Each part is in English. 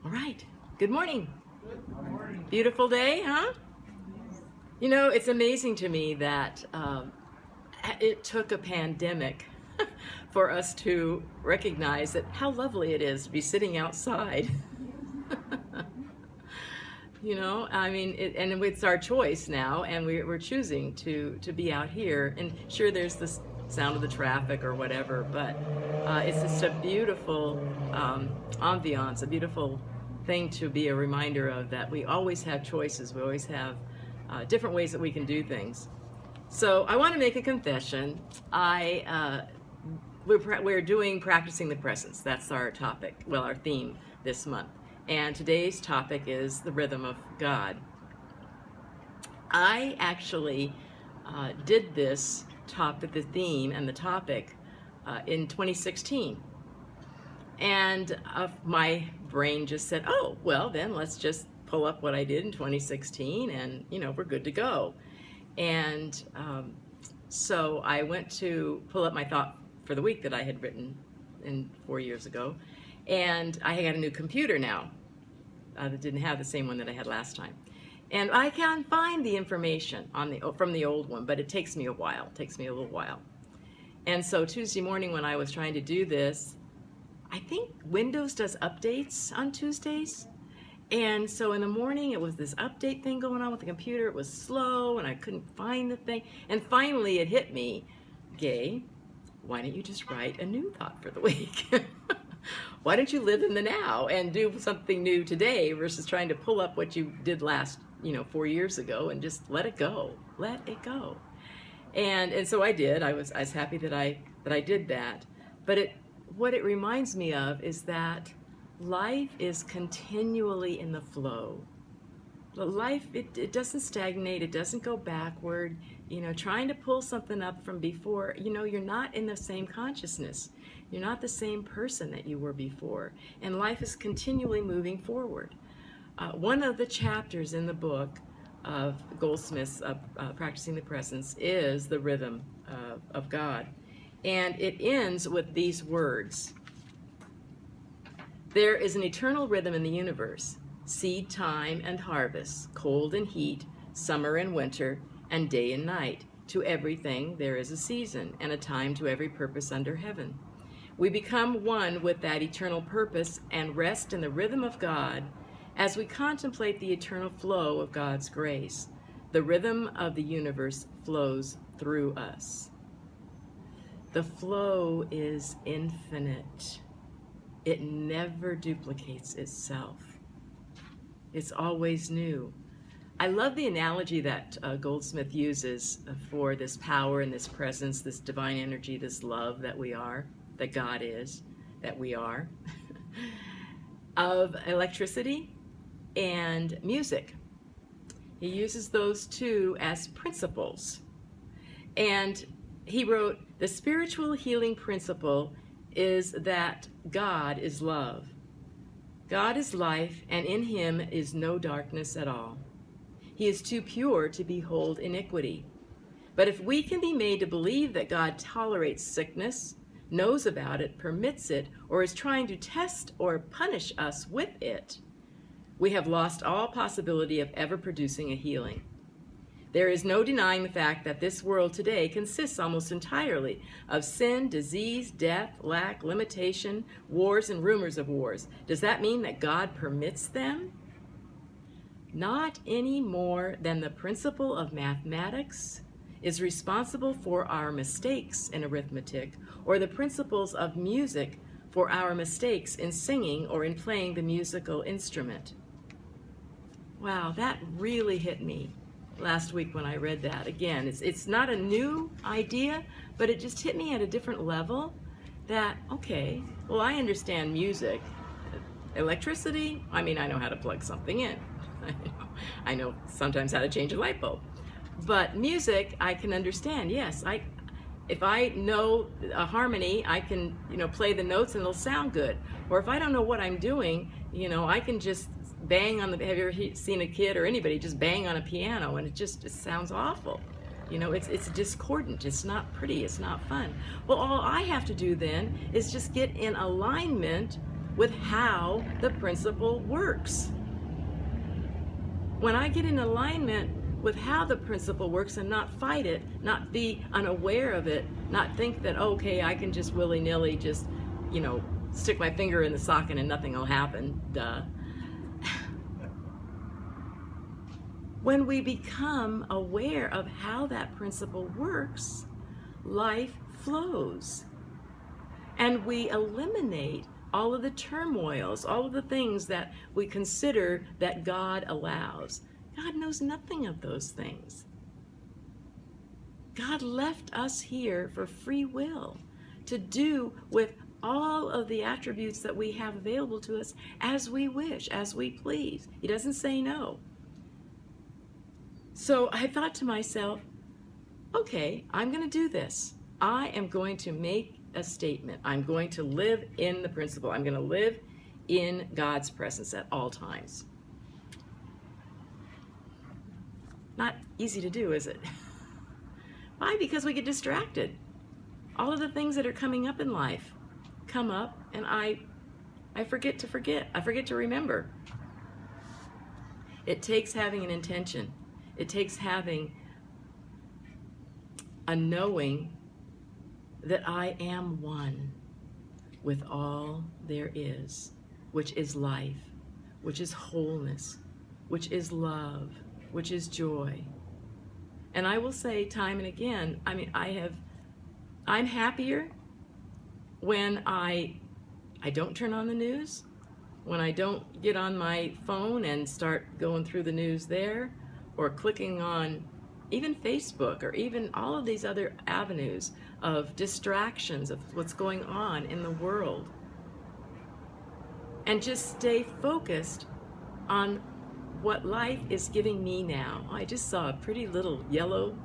All right. Good morning. Beautiful day, huh? You know, it's amazing to me that it took a pandemic for us to recognize that how lovely it is to be sitting outside. You know, I mean, and it's our choice now, and we're choosing to be out here. And sure, there's the sound of the traffic or whatever, but it's just a beautiful ambiance, a beautiful thing to be a reminder of that we always have choices. We always have different ways that we can do things. So I want to make a confession. We're doing practicing the presence. That's our topic. Well, our theme this month. And today's topic is the rhythm of God. I actually did this topic, the theme and the topic, in 2016. And my brain just said, oh, well, then let's just pull up what I did in 2016 and, you know, we're good to go. And so I went to pull up my thought for the week that I had written 4 years ago. And I got a new computer now that didn't have the same one that I had last time. And I can find the information from the old one, but it takes me a while. It takes me a little while. And so Tuesday morning when I was trying to do this, I think Windows does updates on Tuesdays. And so in the morning, it was this update thing going on with the computer. It was slow, and I couldn't find the thing. And finally, it hit me, Gay, why don't you just write a new thought for the week? Why don't you live in the now and do something new today versus trying to pull up what you did last, 4 years ago and just let it go. Let it go. And so I did. I was happy that I did that. But what it reminds me of is that life is continually in the flow. Life, it doesn't stagnate, it doesn't go backward. Trying to pull something up from before, you're not in the same consciousness. You're not the same person that you were before. And life is continually moving forward. One of the chapters in the book of Goldsmith's Practicing the Presence is the rhythm of God. And it ends with these words. There is an eternal rhythm in the universe, seed time and harvest, cold and heat, summer and winter, and day and night. To everything there is a season, and a time to every purpose under heaven. We become one with that eternal purpose and rest in the rhythm of God as we contemplate the eternal flow of God's grace. The rhythm of the universe flows through us. The flow is infinite. It never duplicates itself. It's always new. I love the analogy that Goldsmith uses for this power and this presence, this divine energy, this love that we are, that God is, that we are, of electricity and music. He uses those two as principles. And he wrote, the spiritual healing principle is that God is love. God is life, and in him is no darkness at all. He is too pure to behold iniquity. But if we can be made to believe that God tolerates sickness, knows about it, permits it, or is trying to test or punish us with it, we have lost all possibility of ever producing a healing. There is no denying the fact that this world today consists almost entirely of sin, disease, death, lack, limitation, wars, and rumors of wars. Does that mean that God permits them? Not any more than the principle of mathematics is responsible for our mistakes in arithmetic, or the principles of music for our mistakes in singing or in playing the musical instrument. Wow, that really hit me last week when I read that. Again, it's not a new idea, but it just hit me at a different level that, okay, well, I understand music. Electricity, I know how to plug something in. I know sometimes how to change a light bulb. But music, I can understand. Yes, if I know a harmony, I can, play the notes and it'll sound good. Or if I don't know what I'm doing, I can just bang on the, have you ever seen a kid or anybody just bang on a piano and it sounds awful. It's discordant, it's not pretty, it's not fun. Well, all I have to do then is just get in alignment with how the principle works. When I get in alignment with how the principle works and not fight it, not be unaware of it, not think that, okay, I can just willy-nilly just, stick my finger in the socket and nothing will happen, duh. When we become aware of how that principle works, life flows. And we eliminate all of the turmoils, all of the things that we consider that God allows. God knows nothing of those things. God left us here for free will to do with all of the attributes that we have available to us as we wish, as we please. He doesn't say no. So I thought to myself, okay, I'm going to do this. I am going to make a statement. I'm going to live in the principle. I'm going to live in God's presence at all times. Not easy to do, is it? Why? Because we get distracted. All of the things that are coming up in life come up, and I forget to forget. I forget to remember. It takes having an intention. It takes having a knowing that I am one with all there is, which is life, which is wholeness, which is love, which is joy. And I will say time and again, I'm happier when I don't turn on the news, when I don't get on my phone and start going through the news there, or clicking on even Facebook, or even all of these other avenues of distractions of what's going on in the world. And just stay focused on what life is giving me now. I just saw a pretty little yellow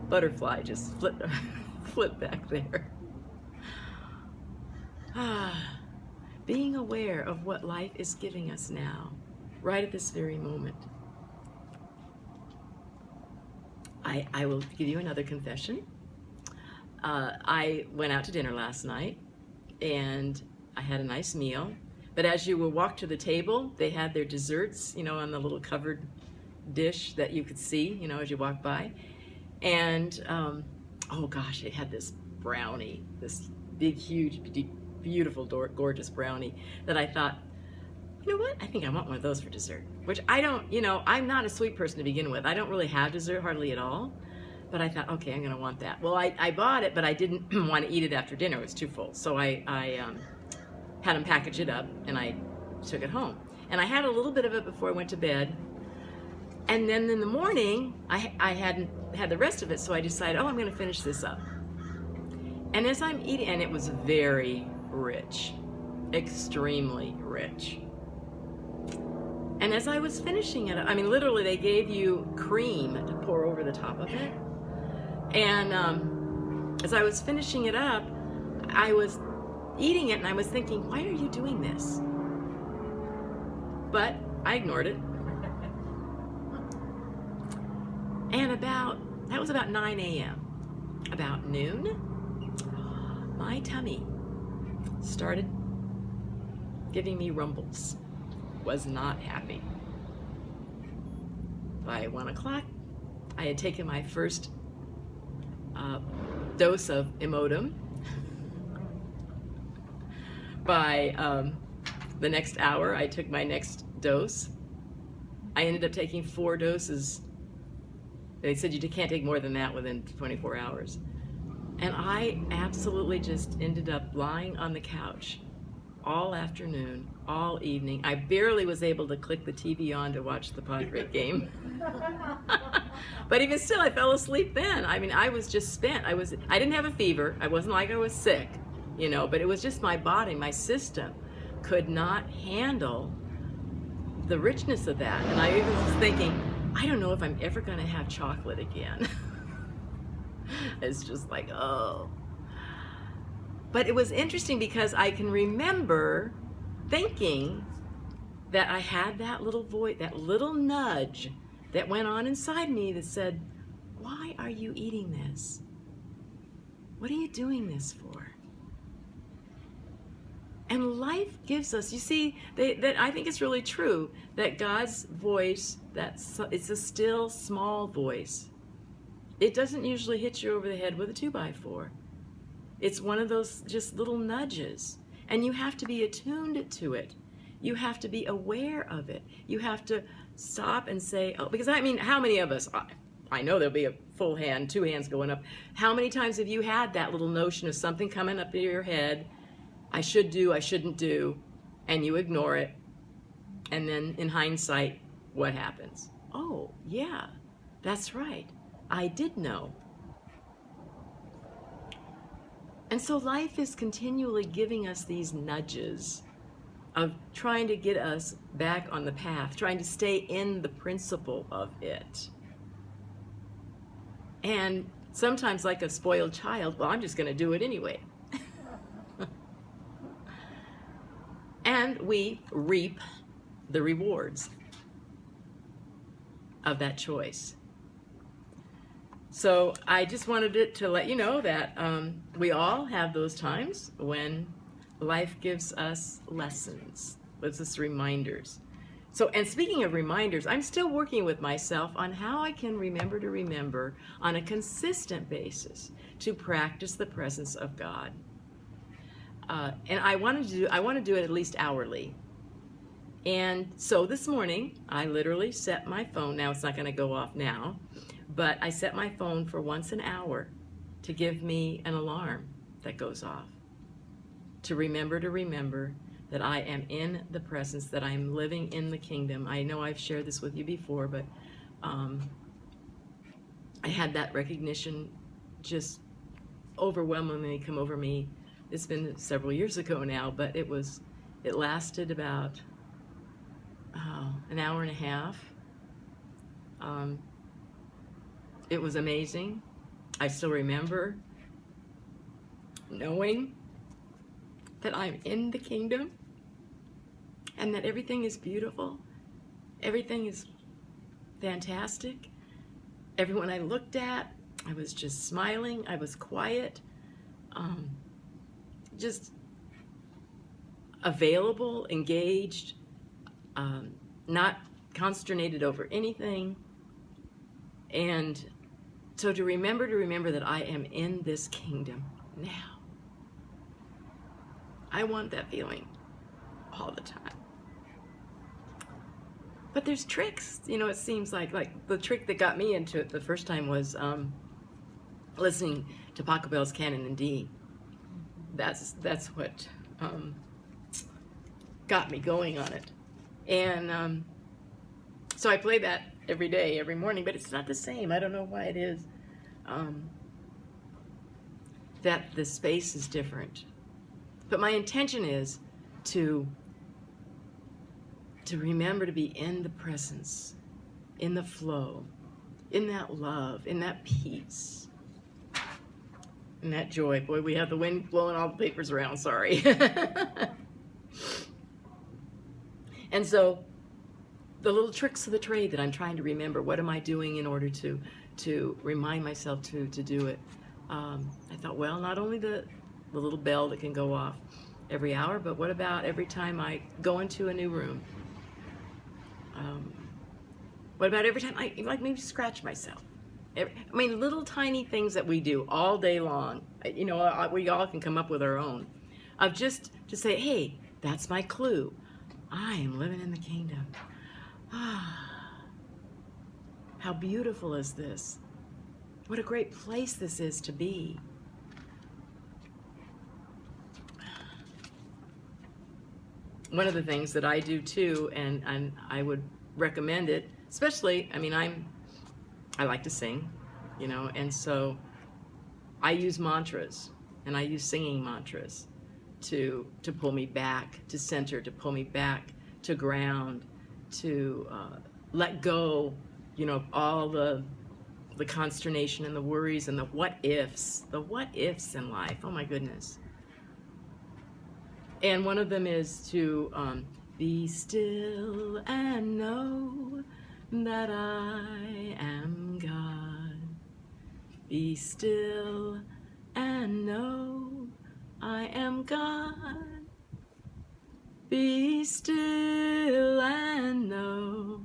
butterfly just flip back there. Being aware of what life is giving us now, right at this very moment. I will give you another confession. I went out to dinner last night, and I had a nice meal. But as you will walk to the table, they had their desserts, on the little covered dish that you could see, as you walk by. And, oh gosh, they had this brownie, this big, huge, beautiful, gorgeous brownie that I thought, you know what? I think I want one of those for dessert, which I don't, I'm not a sweet person to begin with. I don't really have dessert hardly at all. But I thought, okay, I'm going to want that. Well, I bought it, but I didn't want to eat it after dinner. It was too full. So I had them package it up, and I took it home. And I had a little bit of it before I went to bed. And then in the morning, I hadn't had the rest of it, so I decided, I'm going to finish this up. And as I'm eating, and it was very rich, extremely rich. And as I was finishing it, literally they gave you cream to pour over the top of it. And as I was finishing it up, I was eating it and I was thinking, why are you doing this? But I ignored it. And that was about 9 a.m. About noon, my tummy started giving me rumbles. Was not happy. By 1 o'clock, I had taken my first dose of Imodium. By the next hour, I took my next dose. I ended up taking 4 doses. They said you can't take more than that within 24 hours. And I absolutely just ended up lying on the couch all afternoon, all evening. I barely was able to click the TV on to watch the Padre game. But even still, I fell asleep then. I was just spent. I didn't have a fever. I wasn't like I was sick, but it was just my body, my system could not handle the richness of that. And I even was thinking, I don't know if I'm ever going to have chocolate again. It's just like, oh. But it was interesting because I can remember thinking that I had that little voice, that little nudge that went on inside me that said, why are you eating this? What are you doing this for? And life gives us, you see, that I think it's really true that God's voice, it's a still small voice. It doesn't usually hit you over the head with a 2x4. It's one of those just little nudges. And you have to be attuned to it. You have to be aware of it. You have to stop and say, oh, because I mean, how many of us, I know there'll be a full hand, 2 hands going up. How many times have you had that little notion of something coming up in your head, I should do, I shouldn't do, and you ignore it, and then in hindsight, what happens? Oh, yeah, that's right. I did know. And so life is continually giving us these nudges of trying to get us back on the path, trying to stay in the principle of it. And sometimes, like a spoiled child, well, I'm just going to do it anyway. And we reap the rewards of that choice. So I just wanted to let you know that we all have those times when life gives us lessons, gives us reminders. So, and speaking of reminders, I'm still working with myself on how I can remember to remember on a consistent basis to practice the presence of God. And I want to do it at least hourly. And so this morning, I literally set my phone. Now it's not going to go off now, but I set my phone for once an hour to give me an alarm that goes off. To remember that I am in the presence, that I am living in the kingdom. I know I've shared this with you before, but I had that recognition just overwhelmingly come over me. It's been several years ago now, but it lasted about an hour and a half. It was amazing. I still remember knowing that I'm in the kingdom and that everything is beautiful. Everything is fantastic. Everyone I looked at, I was just smiling. I was quiet. Just available, engaged, not consternated over anything. And so to remember that I am in this kingdom now. I want that feeling all the time. But there's tricks, it seems like the trick that got me into it the first time was listening to Pachelbel's Canon in D. That's what got me going on it. And so I play that every day, every morning, but it's not the same. I don't know why it is. That the space is different. But my intention is to remember to be in the presence, in the flow, in that love, in that peace, in that joy. Boy, we have the wind blowing all the papers around, sorry. And so the little tricks of the trade that I'm trying to remember, what am I doing in order to remind myself to do it? I thought, well, not only the little bell that can go off every hour, but what about every time I go into a new room? What about every time I maybe scratch myself? Little tiny things that we do all day long. We all can come up with our own. Of just to say, hey, that's my clue. I am living in the kingdom. How beautiful is this? What a great place this is to be. One of the things that I do too, and I would recommend it, especially, I like to sing, and so I use mantras, and I use singing mantras to pull me back to center, to pull me back to ground, to let go, of all the consternation and the worries and the what ifs in life. Oh my goodness. And one of them is to be still and know that I am God. Be still and know I am God. Be still and know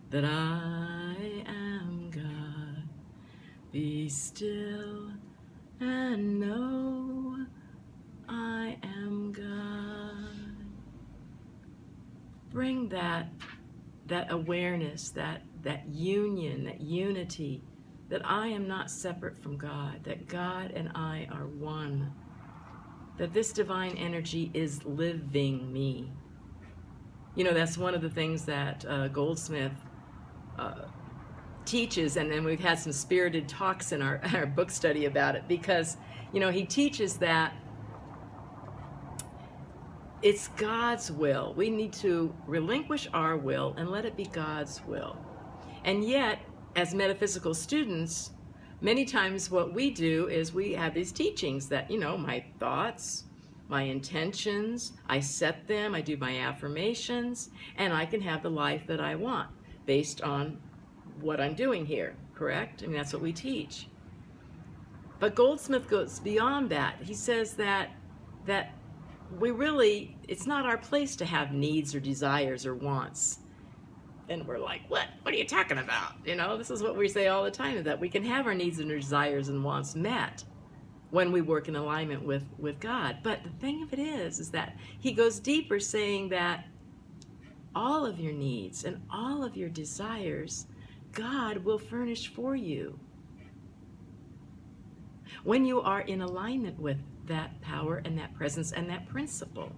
that I am God. Be still and know I am God. Bring that awareness, that union, that unity, that I am not separate from God, that God and I are one, that this divine energy is living me. You know, that's one of the things that Goldsmith teaches, and then we've had some spirited talks in our book study about it, because, you know, he teaches that it's God's will. We need to relinquish our will and let it be God's will. And yet, as metaphysical students, many times what we do is we have these teachings that, you know, my thoughts, my intentions, I set them, I do my affirmations, and I can have the life that I want based on what I'm doing here, correct? I mean, that's what we teach. But Goldsmith goes beyond that. He says that we really, it's not our place to have needs or desires or wants. And we're like, what are you talking about? You know, this is what we say all the time, that we can have our needs and our desires and wants met when we work in alignment with God. But the thing of it is that he goes deeper, saying that all of your needs and all of your desires, God will furnish for you when you are in alignment with that power and that presence and that principle.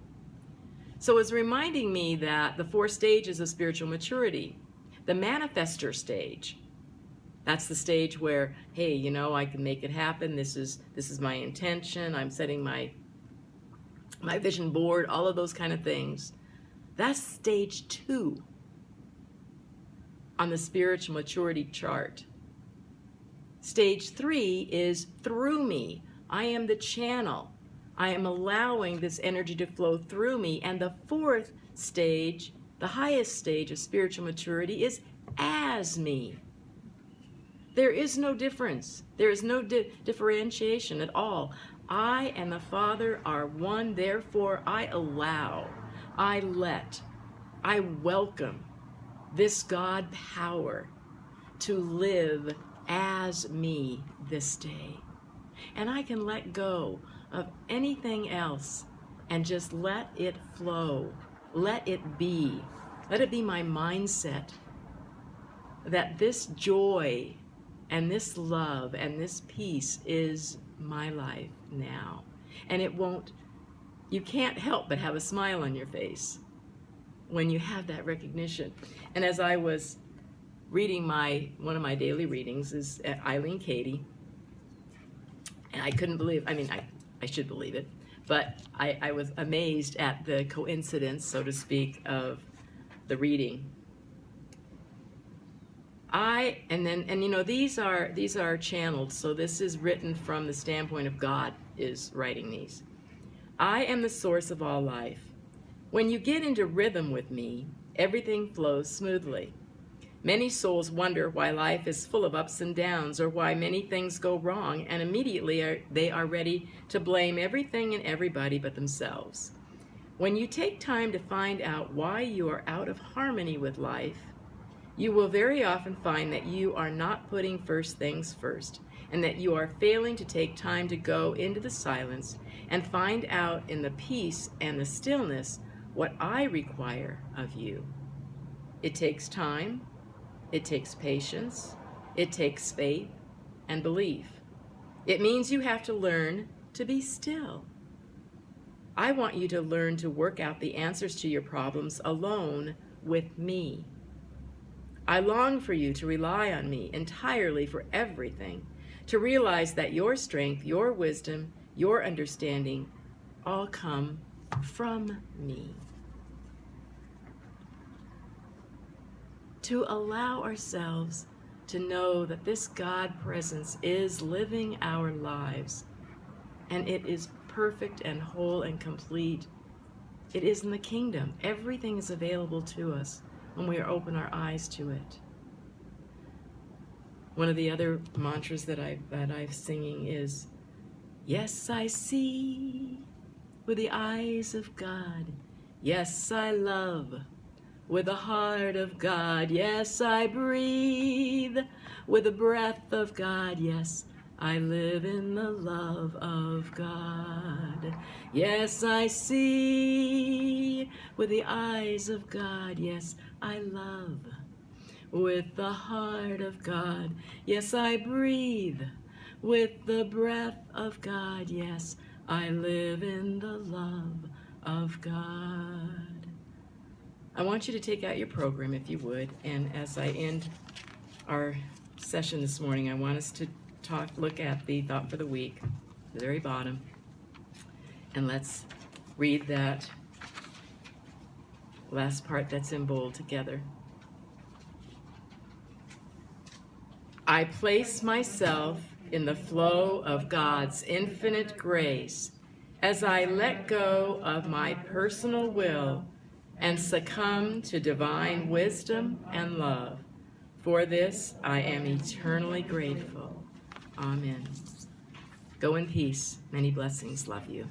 So it's reminding me that the 4 stages of spiritual maturity, the manifester stage, that's the stage where, hey, you know, I can make it happen. This is my intention. I'm setting my vision board, all of those kind of things. That's stage 2 on the spiritual maturity chart. Stage 3 is through me. I am the channel. I am allowing this energy to flow through me. And the 4th stage, the highest stage of spiritual maturity, is as me. There is no difference. There is no differentiation at all. I and the Father are one. Therefore, I allow, I let, I welcome this God power to live as me this day. And I can let go of anything else and just let it flow. Let it be. Let it be my mindset that this joy and this love and this peace is my life now. And it won't, you can't help but have a smile on your face when you have that recognition. And as I was reading one of my daily readings is Eileen Cady, and I couldn't believe, I mean, I should believe it, but I was amazed at the coincidence, so to speak, of the reading. And you know, these are channeled, so this is written from the standpoint of God is writing these. I am the source of all life. When you get into rhythm with me, everything flows smoothly. Many souls wonder why life is full of ups and downs, or why many things go wrong, and immediately they are ready to blame everything and everybody but themselves. When you take time to find out why you are out of harmony with life, you will very often find that you are not putting first things first, and that you are failing to take time to go into the silence and find out in the peace and the stillness what I require of you. It takes time. It takes patience, it takes faith and belief. It means you have to learn to be still. I want you to learn to work out the answers to your problems alone with me. I long for you to rely on me entirely for everything, to realize that your strength, your wisdom, your understanding all come from me. To allow ourselves to know that this God presence is living our lives, and it is perfect and whole and complete. It is in the kingdom. Everything is available to us when we open our eyes to it. One of the other mantras that I'm singing is, yes, I see with the eyes of God. Yes, I love with the heart of God. Yes, I breathe with the breath of God. Yes, I live in the love of God. Yes, I see with the eyes of God. Yes, I love with the heart of God. Yes, I breathe with the breath of God. Yes, I live in the love of God. I want you to take out your program if you would, and as I end our session this morning, I want us to look at the thought for the week, the very bottom, and let's read that last part that's in bold together. I place myself in the flow of God's infinite grace as I let go of my personal will and succumb to divine wisdom and love. For this, I am eternally grateful. Amen. Go in peace. Many blessings. Love you.